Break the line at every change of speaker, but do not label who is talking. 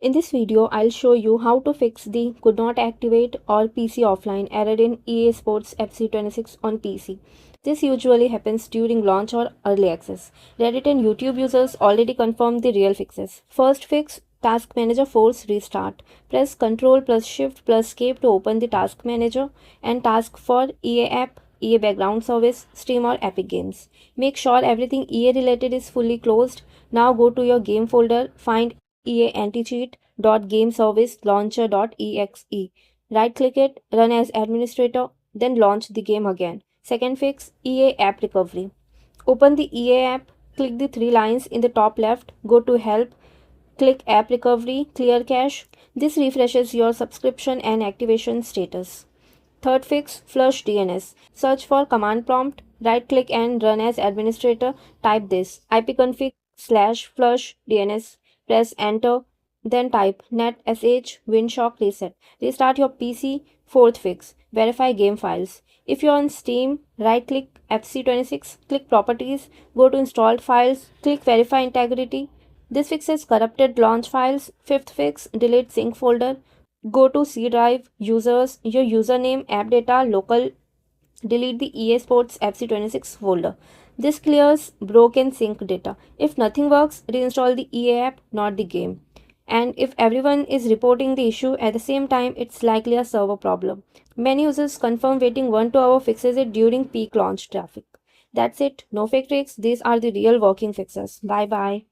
In this video, I'll show you how to fix the could not activate or PC offline error in EA Sports FC26 on PC. This usually happens during launch or early access. Reddit and YouTube users already confirmed the real fixes. First fix, Task Manager force restart. Press Ctrl plus Shift plus Escape to open the Task Manager and task for EA app, EA background service, Steam or Epic Games. Make sure everything EA related is fully closed. Now go to your game folder, find EA anti-cheat.gameservicelauncher.exe. Right click it, run as administrator, then launch the game again. Second fix, EA app recovery. Open the EA app, click the three lines in the top left, go to help, click app recovery, clear cache. This refreshes your subscription and activation status. Third fix, flush DNS. Search for command prompt, right click and run as administrator. Type this ipconfig/flush DNS. Press enter, then type netsh winshock reset. Restart your PC. Fourth fix, verify game files. If you're on Steam, right click FC26, click properties, go to installed files, click verify integrity. This fixes corrupted launch files. Fifth fix, delete sync folder. Go to C drive, users, your username, app data, local, delete the EA Sports FC26 folder. This clears broken sync data. If nothing works, reinstall the EA app, not the game. And if everyone is reporting the issue at the same time, it's likely a server problem. Many users confirm waiting 1 to 2 hours fixes it during peak launch traffic. That's it. No fake tricks. These are the real working fixes. Bye bye.